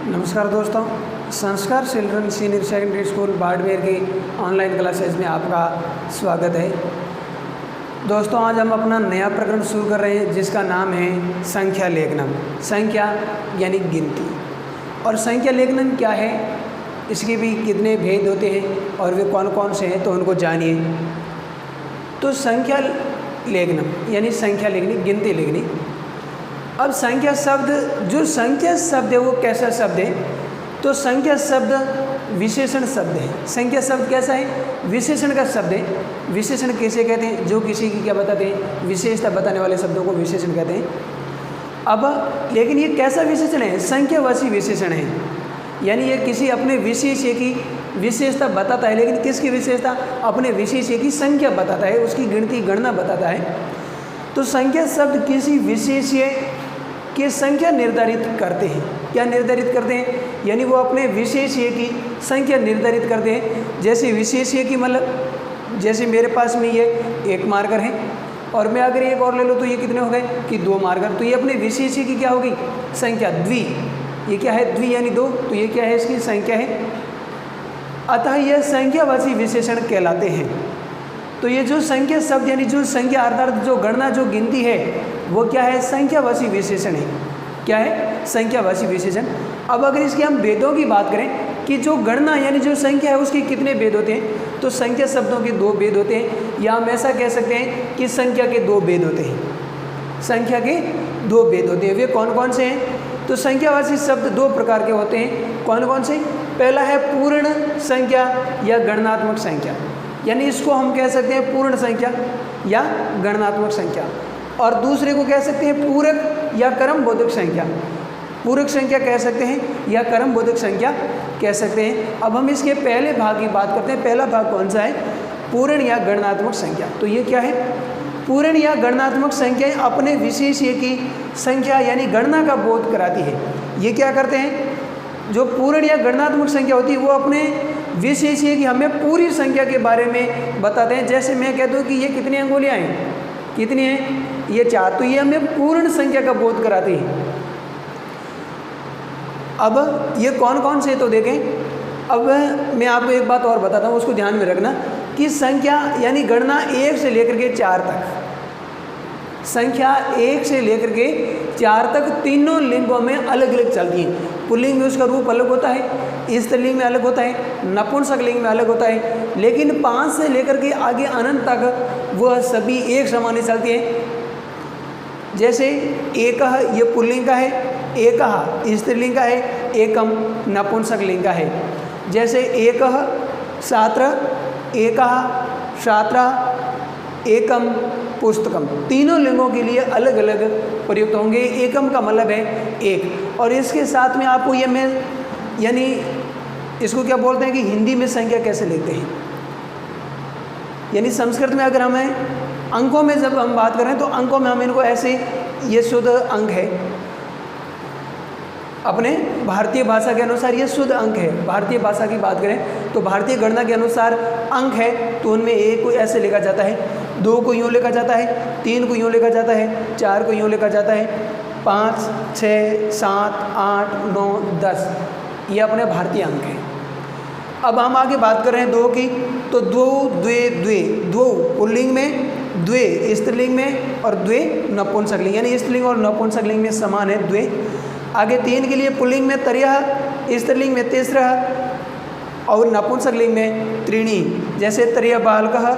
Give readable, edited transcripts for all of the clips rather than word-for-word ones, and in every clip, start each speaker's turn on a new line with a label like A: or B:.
A: नमस्कार दोस्तों, संस्कार children senior secondary school Barmer की ऑनलाइन क्लासेज में आपका स्वागत है। दोस्तों, आज हम अपना नया प्रकरण शुरू कर रहे हैं जिसका नाम है संख्या लेखनम। संख्या यानी गिनती। और संख्या लेखनम क्या है, इसके भी कितने भेद होते हैं और वे कौन कौन से हैं, तो उनको जानिए। तो संख्या लेखनम यानी संख्या लिखनी, गिनती लिखनी। अब संख्या शब्द, जो संख्या शब्द है वो कैसा शब्द है, तो संख्या शब्द विशेषण शब्द है। संख्या शब्द कैसा है, विशेषण का शब्द है। विशेषण कैसे कहते हैं, जो किसी की क्या बताते हैं, विशेषता बताने वाले शब्दों को विशेषण कहते हैं। अब लेकिन ये कैसा विशेषण है, संख्यावाची विशेषण है, यानी ये किसी अपने विशेष्य की विशेषता बताता है। लेकिन किसकी विशेषता, अपने विशेष्य की संख्या बताता है, उसकी गिनती गणना बताता है। तो संख्या शब्द किसी विशेष्य की संख्या निर्धारित करते हैं। क्या निर्धारित करते हैं, यानी वो अपने विशेष्य की संख्या निर्धारित करते हैं। जैसे विशेष्य की मतलब, जैसे मेरे पास में ये 1 मार्कर है और मैं अगर एक और ले लूँ तो ये कितने हो गए कि 2 मार्कर। तो ये अपने विशेष्य की क्या होगी, संख्या। द्वि, ये क्या है, द्वि यानी 2, तो ये क्या है, इसकी संख्या है। अतः यह संख्यावाची विशेषण कहलाते हैं। तो ये जो संख्या शब्द यानी जो संख्या अर्थात जो गणना, जो गिनती है, वो क्या है, संख्यावाची विशेषण है। क्या है, संख्यावाची विशेषण। अब अगर इसके हम भेदों की बात करें कि जो गणना यानी जो संख्या है उसके कितने भेद होते हैं, तो संख्या शब्दों के 2 भेद होते हैं, या हम ऐसा कह सकते हैं कि संख्या के 2 भेद होते हैं। संख्या के 2 भेद होते हैं। वे कौन कौन से हैं, तो संख्यावाची शब्द 2 प्रकार के होते हैं। कौन कौन से, पहला है पूर्ण संख्या या गणनात्मक संख्या, यानी इसको हम कह सकते हैं पूर्ण संख्या या गणनात्मक संख्या। और दूसरे को कह सकते हैं पूरक या क्रमबोधक संख्या। पूरक संख्या कह सकते हैं या क्रमबोधक संख्या कह सकते हैं। अब हम इसके पहले भाग की बात करते हैं। पहला भाग कौन सा है, पूर्ण या गणनात्मक संख्या। तो ये क्या है, पूर्ण या गणनात्मक संख्या अपने विशेष्य की संख्या यानी गणना का बोध कराती है। ये क्या करते हैं, जो पूर्ण या गणनात्मक संख्या होती है वो अपने विशेष्य की हमें पूरी संख्या के बारे में बताते हैं। जैसे मैं कहता हूँ कि ये कितनी अंगुलियाँ हैं, कितनी हैं, ये 4, तो ये हमें पूर्ण संख्या का बोध कराती है। अब ये कौन कौन से, तो देखें। अब मैं आपको एक बात और बताता हूँ, उसको ध्यान में रखना कि संख्या यानी गणना 1 से लेकर के 4 तक, संख्या 1 से लेकर के 4 तक तीनों लिंगों में अलग अलग चलती हैं। पुल्लिंग में उसका रूप अलग होता है, स्त्रीलिंग में अलग होता है, नपुंसक लिंग में अलग होता है, लेकिन 5 से लेकर के आगे अनंत तक वह सभी एक समान चलती हैं। जैसे एकः ये पुल्लिंग का है, एकः स्त्रीलिंग का है, एकम नपुंसक लिंग का है। जैसे एकः छात्र, एकः छात्रा, एकम पुस्तकम, तीनों लिंगों के लिए अलग अलग प्रयुक्त होंगे। एकम का मतलब है एक। और इसके साथ में आपको ये मैं यानी इसको क्या बोलते हैं कि हिंदी में संख्या कैसे लेते हैं, यानी संस्कृत में अगर हमें अंकों में जब हम बात करें तो अंकों में हम इनको ऐसे, ये शुद्ध अंक है, अपने भारतीय भाषा के अनुसार ये शुद्ध अंक है। भारतीय भाषा की बात करें तो भारतीय गणना के अनुसार अंक है, तो उनमें 1 को ऐसे लिखा जाता है, 2 को यूँ लिखा जाता है, 3 को यूँ लिखा जाता है, 4 को यूँ लिखा जाता है, 5, 6, 7, 8, 9, 10, ये अपने भारतीय अंक हैं। अब हम आगे बात कर रहे हैं 2 की, तो 2, द्वे, द्वे, 2 पुल्लिंग में, द्वे स्त्रीलिंग में और द्वे नपुंसक लिंग, यानी स्त्रीलिंग और नपुंसक लिंग में समान है द्वे। आगे 3 के लिए पुल्लिंग में त्रयः, स्त्रीलिंग में तिस्रः और नपुंसक लिंग में त्रीणि। जैसे त्रयः बालकः,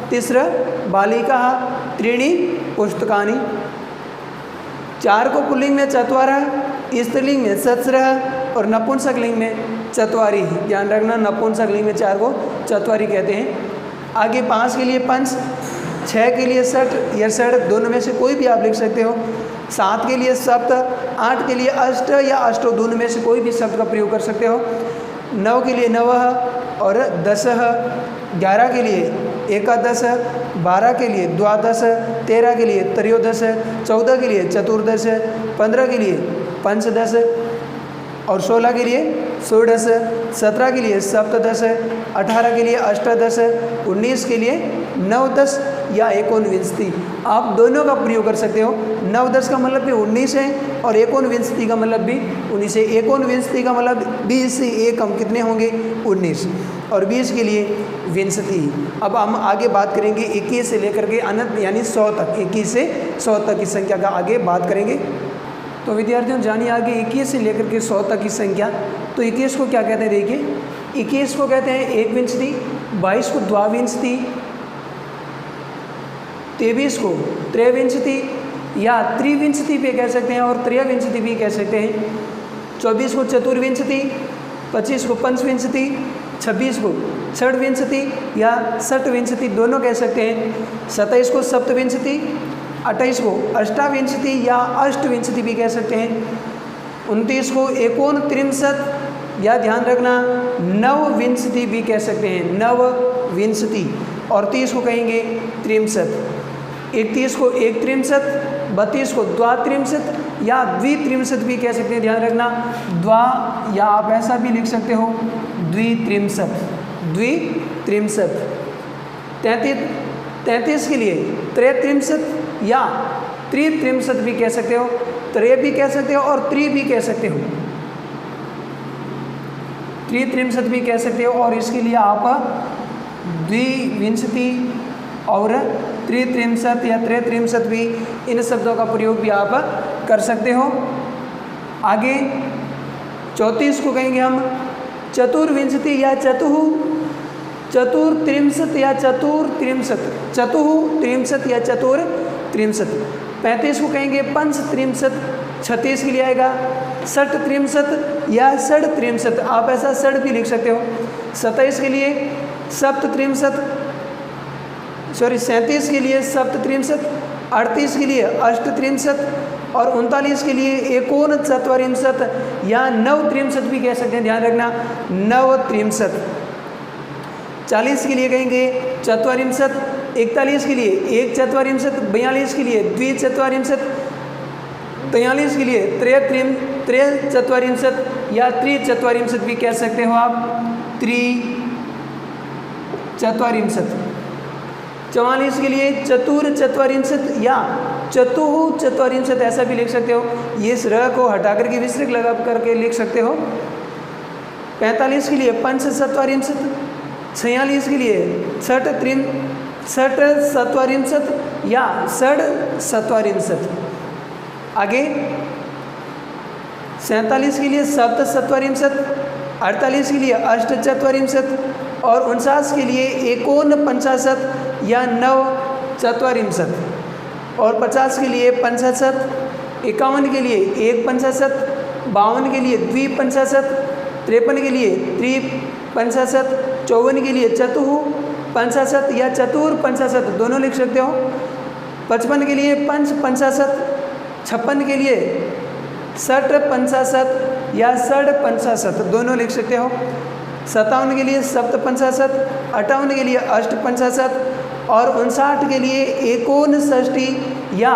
A: तिस्रः बालिकाः, त्रीणि पुस्तकानि। 4 को पुल्लिंग में चत्वारः, स्त्रीलिंग में सत्स्रः और नपुंसक लिंग में चत्वारि। ध्यान रखना, नपुंसक लिंग में 4 को चत्वारि कहते हैं। आगे 5 के लिए पंच, 6 के लिए षट या षड, दोनों में से कोई भी आप लिख सकते हो। 7 के लिए सप्त, 8 के लिए अष्ट या अष्टो, दोनों में से कोई भी शब्द का प्रयोग कर सकते हो। 9 के लिए नवः और 10, 11 के लिए एकादश, 12 के लिए द्वादश, 13 के लिए त्रयोदश, 14 के लिए चतुर्दश, 15 के लिए पंचदश और 16 के लिए षोडश, 17 के लिए सप्तदश, 18 के लिए अष्टादश, 19 के लिए नवदश या एकोनविंशति, आप दोनों का प्रयोग कर सकते हो। नवदश का मतलब भी 19 है और एकोनविंशति का मतलब भी 19 है। एकोनविंशति का मतलब 20 से 1 हम कितने होंगे 19, और 20 के लिए विंशति। अब हम आगे बात करेंगे 21 से लेकर के अनंत यानी 100 तक, 21 से 100 तक की संख्या का आगे बात करेंगे। तो विद्यार्थियों जानिए आगे 21 से लेकर के 100 तक की संख्या। तो 21 को क्या कहते हैं, देखिए 21 को कहते हैं एकविंशति, 22 को द्वाविंशति, 23 को त्रयविंशति या त्रिविंशति भी कह सकते हैं और त्रयविंशति भी कह सकते हैं, 24 को चतुर्विंशति, 25 को पंचविंशति, 26 को षड्विंशति या षटविंशति दोनों कह सकते हैं, 27 को सप्तविंशति, 28 को अष्टाविंशति या अष्टविंशति भी कह सकते हैं, 29 को एकोनत्रिंशत या ध्यान रखना नवविंशति भी कह सकते हैं, नवविंशति, और 30 को कहेंगे त्रिंशत, 31 को एकत्रिंशत, 32 को द्वात्रिंशत या द्वित्रिंशत भी कह सकते हैं, ध्यान रखना द्वा, या आप ऐसा भी लिख सकते हो द्वित्रिंशत, द्वित्रिंशत। 33 के लिए त्रयत्रिंशत या त्रित्रिंशत भी कह सकते हो, त्रय भी कह सकते हो और त्रि भी कह सकते हो, त्रित्रिंशत भी कह सकते हो, और इसके लिए आप द्विविंशति और त्रित्रिंशत या त्रयत्रिंशत भी, इन शब्दों का प्रयोग भी आप कर सकते हो। आगे 34 को कहेंगे हम चतुर्विंशति या चतुर्त्रिंशत या चतुर्त्रिंशत, चतुर्त्रिंशत या चतुर्त्रिंशत। 35 को कहेंगे पंचत्रिंशत, 36 के लिए आएगा षटत्रिंशत या षड्त्रिंशत, आप ऐसा षड भी लिख सकते हो। 27 के लिए सप्तत्रिंशत, 37 के लिए सप्तत्रिंशत, 38 के लिए अष्टत्रिंशत और 39 के लिए एकोनचत्वारिंशत या नवत्रिंशत भी कह सकते हैं, ध्यान रखना नवत्रिंशत। 40 के लिए कहेंगे चत्वारिंशत, 41 के लिए एक चत्वारिंशत, 42 के लिए द्विचत्वारिंशत, 43 के लिए त्रयचत्वारिंशत या त्रिचत्वारिंशत भी कह सकते हो आप, त्रिचत्वारिंशत। 44 के लिए चतुर्चत्वारिंशत या चतुश्चत्वारिंशत ऐसा भी लिख सकते हो, ये इस र को हटा करके विसर्ग लगा करके लिख सकते हो। 45 के लिए पंचचत्वारिंशत, 46 के लिए षट्चत्वारिंशत या षड्चत्वारिंशत। आगे 47 के लिए सप्तचत्वारिंशत, 48 के लिए अष्टचत्वारिंशत और 49 के लिए एकोनपंचाशत या नवचत्वारिंशत और 50 के लिए पंचाशत, 51 के लिए एक पंचाशत, 52 के लिए द्विपंचाशत, 53 के लिए त्रिपंचाशत, 54 के लिए चतुःपंचाशत या चतुर्पंचाशत दोनों लिख सकते हो। 55 के लिए पंचपंचाशत, 56 के लिए षटपंचाशत या षड्पंचाशत दोनों लिख सकते हो। 57 के लिए सप्तपंचाशत, 58 के लिए अष्टपंचाशत और 59 के लिए एकोनषष्टि या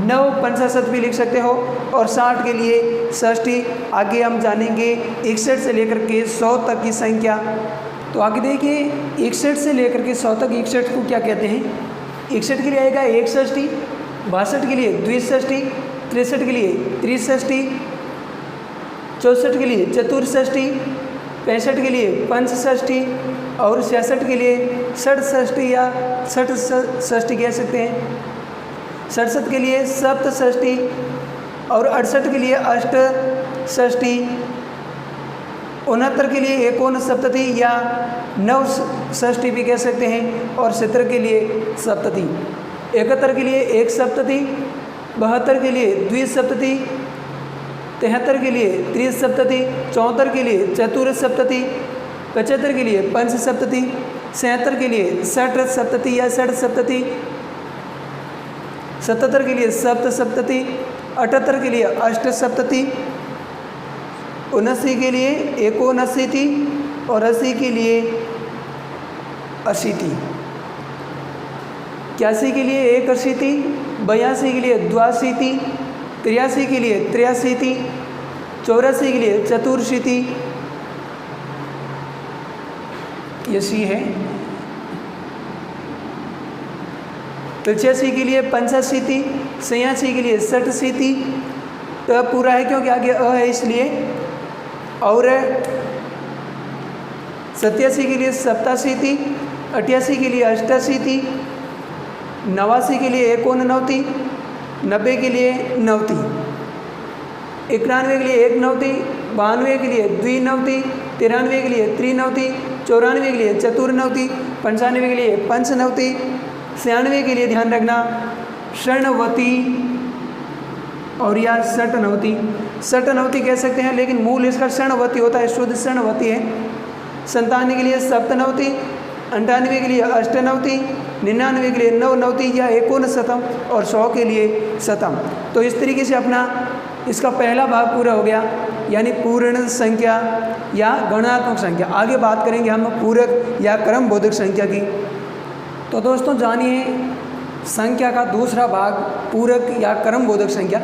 A: नवपंचाशत भी लिख सकते हो और 60 के लिए षष्ठी। आगे हम जानेंगे 61 से लेकर के 100 तक की संख्या। तो आगे देखिए 61 से लेकर के 100 तक 61 को क्या कहते हैं। 61 के लिए आएगा एक षष्ठी, 62 के लिए द्विषष्ठी, 63 के लिए त्रिषष्ठी, 64 के लिए चतुर्षष्ठी, 65 के लिए पंचषष्ठी और 66 के लिए षड्षष्ठी या षष्ठी कह सकते हैं। 67 के लिए सप्तषष्ठी और 68 के लिए अष्टषष्ठी, 69 के लिए एकोनसप्तति या नवषष्ठी भी कह सकते हैं और 70 के लिए सप्तति, 71 के लिए एक सप्तति, 72 के लिए द्विसप्तति, 73 के लिए त्रिसप्तति, 74 के लिए चतुर्सप्तति, 75 के लिए पंचसप्तति, 76 के लिए षट्सप्तति या षट्सप्तति, 77 के लिए सप्तसप्तति, 78 के लिए अष्टसप्तति, 79 के लिए एकोनशीति और 80 के लिए अशीति, 81 के लिए एक अशीति, 82 के लिए द्वाशीति, 83 के लिए त्र्याशीति, 84 के लिए चतुर्शीति, ये सी है। 85 के लिए पंचाशीति, 86 के लिए षटशीति। तो अब पूरा है क्योंकि आगे अ है इसलिए। और 87 के लिए सप्ताशीति, 88 के लिए अष्टाशीति, 89 के लिए एकोननवति, 90 के लिए नवति, 91 के लिए एक नवति, 92 के लिए द्विनवति, 93 के लिए त्रिनवति, 94 के लिए चतुर्नवति, 95 के लिए पंचनवति, 96 के लिए ध्यान रखना षण्णवति और या षट्नवति। षट्नवति कह सकते हैं लेकिन मूल इसका षण्णवति होता है, शुद्ध षण्णवति है। 97 के लिए सप्तनवति, 98 के लिए अष्टनवति, 99 के लिए नवनवति या एकोनशतम और 100 के लिए शतम। तो इस तरीके से अपना इसका पहला भाग पूरा हो गया, यानी पूर्ण संख्या या गणनात्मक संख्या। आगे बात करेंगे हम पूरक या क्रम बोधक संख्या की। तो दोस्तों जानिए संख्या का दूसरा भाग पूरक या क्रम बोधक संख्या।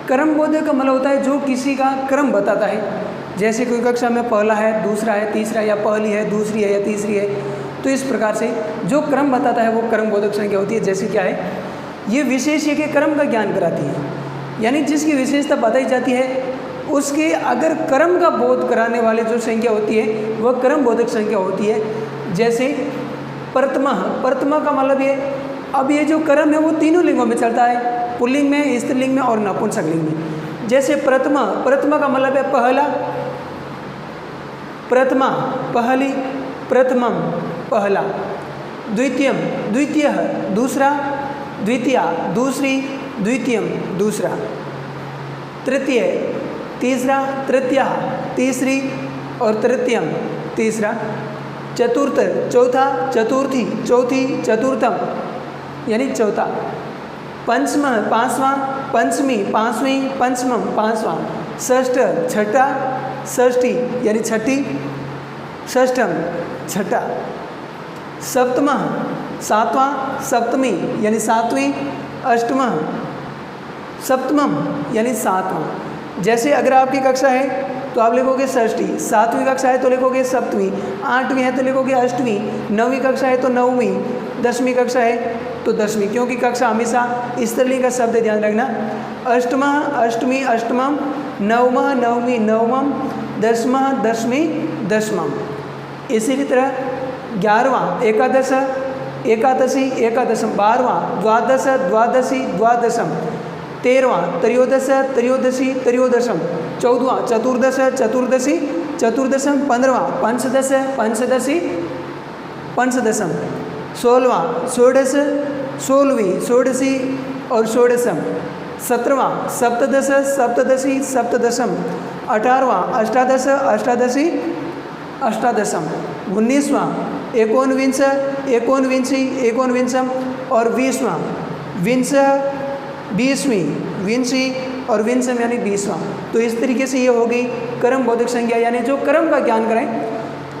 A: क्रम बोधक का मतलब होता है जो किसी का क्रम बताता है। जैसे कोई कक्षा में पहला है, दूसरा है, तीसरा, या पहली है, दूसरी है या तीसरी है। तो इस प्रकार से जो क्रम बताता है वो क्रम बोधक संख्या होती है। जैसे क्या है, ये विशेष्य के क्रम का ज्ञान कराती है, यानी जिसकी विशेषता बताई जाती है उसके अगर क्रम का बोध कराने वाले जो संख्या होती है वह क्रम बोधक संख्या होती है। जैसे प्रथमा, प्रथमा का मतलब ये, अब ये जो क्रम है वो तीनों लिंगों में चलता है, पुल्लिंग में, स्त्रीलिंग में और नपुंसकलिंग में। जैसे प्रथमा, प्रथमा का मतलब है पहला, प्रथमा पहली, प्रथमम पहला। द्वितीयम द्वितीय दूसरा, द्वितीया दूसरी, द्वितीयम दूसरा। तृतीय तीसरा, तृतीया तीसरी और तृतीयम तीसरा। चतुर्थ चौथा, चतुर्थी चौथी, चतुर्थम यानी चौथा। पंचम पांचवा, पंचमी पांचवीं, पंचमम पांचवा। षष्ठ छठा, षष्ठी यानी छठी, षष्ठम छठा। सप्तमा सातवां, सप्तमी यानी सातवीं, अष्टमा सप्तमम यानी सातवां। जैसे अगर आपकी कक्षा है तो आप लिखोगे षष्ठी, 7वीं कक्षा है तो लिखोगे सप्तमी, 8वीं है तो लिखोगे अष्टमी, 9वीं कक्षा है तो नवमीं, 10वीं कक्षा है तो 10वीं, क्योंकि कक्षा हमेशा स्त्रीलिंग का शब्द ध्यान रखना। अष्टमा अष्टमी, अष्टमम, नवमा नवमी, नवमम, दसमा दसवीं, दसमम। इसी तरह 11वां एकादश, एकादशी, एकादशम। 12वां द्वादश, द्वादशी, द्वादशम। 13वां त्रयोदश, त्रयोदशी, त्रयोदशम। 14वां चतुर्दश, चतुर्दशी, चतुर्दशम। 15वां पंचदश, पंचदशी, पंचदशम। 16वां षोडश, 16वीं, षोडशी और षोडशम। 17वां सप्तदश, सप्तदशी, सप्तदशम। 18वां अष्टादश, अष्टादशी, अष्टादशम। 19वां एकोनविंश, एकोनविंशी, एकोनविंशम और 20वां विंश, 20वीं, विंशी और विंशम यानी 20वां। तो इस तरीके से ये होगी क्रम बोधक संख्या, यानी जो क्रम का ज्ञान करें।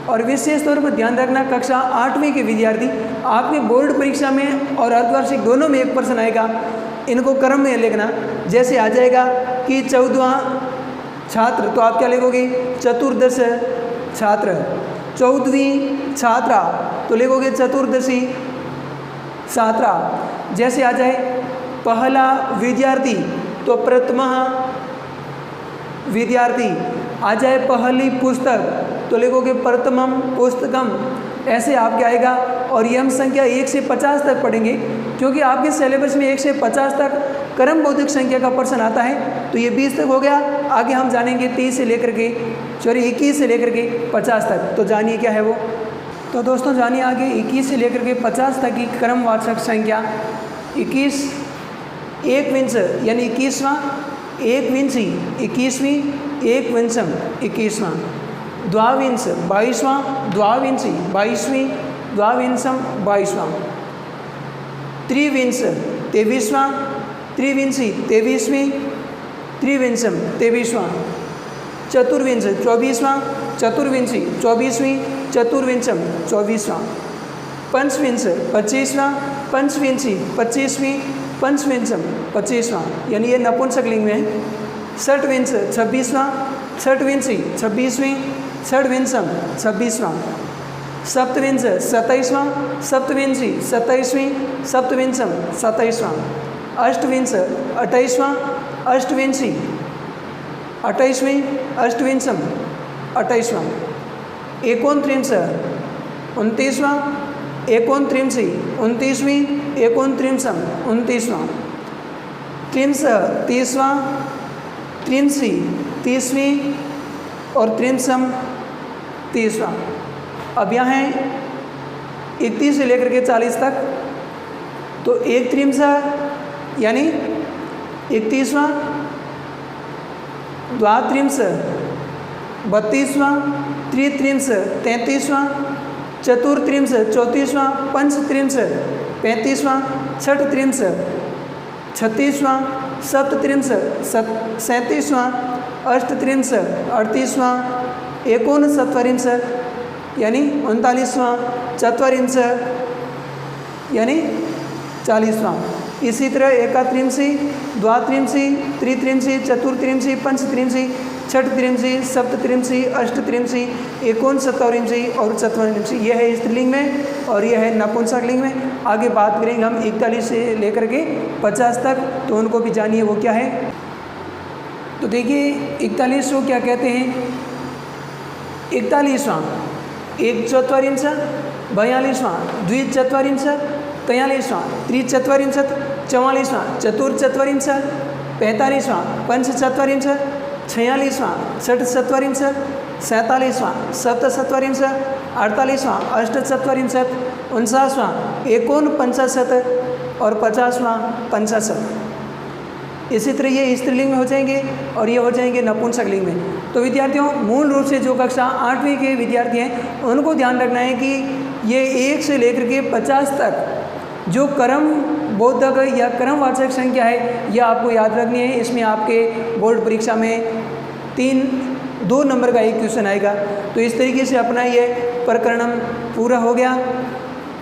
A: और विशेष तौर पर ध्यान रखना कक्षा 8वीं के विद्यार्थी, आपके बोर्ड परीक्षा में और अर्धवार्षिक दोनों में एक प्रश्न आएगा, इनको क्रम में लिखना। जैसे आ जाएगा कि 14वां छात्र, तो आप क्या लिखोगे? चतुर्दश छात्र। 14वीं छात्रा तो लिखोगे चतुर्दशी छात्रा। जैसे आ जाए पहला विद्यार्थी तो प्रथमा विद्यार्थी। आ जाए पहली पुस्तक तो लिखोगे प्रथमम पुस्तकम। ऐसे आपके आएगा। और यम संख्या 1 से 50 तक पढ़ेंगे, क्योंकि आपके सिलेबस में 1 से 50 तक क्रम बोधक संख्या का प्रश्न आता है। तो ये 20 तक हो गया। आगे हम जानेंगे 30 से लेकर के 21 से लेकर के 50 तक। तो जानिए क्या है वो। तो दोस्तों जानिए आगे 21 से लेकर के 50 तक की क्रमवाचक संख्या। 21 एकविंश यानी 21वां, एकविंशी 21वीं, एकविंशम 21वां। द्वाविंश 22वां, द्वाविंशी 22वीं, द्वाविंशम 22वां। त्रिविंश 23वां, त्रिविंशी 23वीं, त्रिविंशम 23वां। चतुर्विंश 24वां, चतुर्विंशी 24वीं, चतुर्विंशम 24वां। पंचविंश 25वां, पंचविंशी 25वीं, पंचविंशम 25वां यानी ये नपुंसकलिंग में है। षटविंश 26वां, षटविंशी 26वीं, षटविंशम 26वां। सप्तविंश 27वां, सप्तविंशी 27वीं, सप्तविंशम 27वां, अष्टविंश 28वां, अष्टविंशी 28वीं, अष्टविंशम 28वां, एकोनत्रिंश 29वां, एकोनत्रिंशी 29वीं, एकोनत्रिंशम 29वां, त्रिंश 30वां, त्रिंशी 30वीं और त्रिंशम 30वां। अब यहाँ है 31 से लेकर के 40 तक, तो एक त्रिंश यानी 31वां, द्वात्रिंश 32वां, त्रित्रिंश 33वां, चतुर्त्रिंश 34वां, पंचत्रिंश 35वां, छठत्रिंश 36वां, सप्तत्रिंश 37वां, अष्टत्रिंश 38वां, एकोनसत्वरिंश यानी 39वां, चत्वरिंश यानी 40वां। इसी तरह एकात्रिंशी, द्वात्रिंशी, त्रित्रिंशी, चतुर्त्रिंशी, पंचत्रिंशी, छठत्रिंशी, सप्तत्रिंशी, अष्टत्रिंशी, एकोनसत्वरिंशी और चत्वरिंशी। यह है स्त्रीलिंग में और यह है नपुंसकलिंग में। आगे बात करेंगे हम 41 से लेकर के 50 तक, तो उनको भी जानिए वो क्या है। तो देखिए 41 को क्या कहते हैं। 41वां एक चत्वरिंश, 42वां द्विचत्वरिंश, 43वां त्रिचत्वरिंशत्, 44वां चतुर्चत्वरिंश, 45वां पंचचत्वरिंश, 46वां षट्चत्वरिंश, 47वां सप्तचत्वरिंश, 48वां अष्टचत्वरिंशत्, 49वां एकोनपंचाशत् और 50वां पंचाशत्। इसी तरह ये स्त्रीलिंग में हो जाएंगे और ये हो जाएंगे नपुंसकलिंग में। तो विद्यार्थियों मूल रूप से जो कक्षा 8वीं के विद्यार्थी हैं उनको ध्यान रखना है कि ये 1 से लेकर के 50 तक जो कर्म बोधक या कर्मवाचक संख्या है यह आपको याद रखनी है। इसमें आपके बोर्ड परीक्षा में 2 नंबर का एक क्वेश्चन आएगा। तो इस तरीके से अपना ये प्रकरण पूरा हो गया।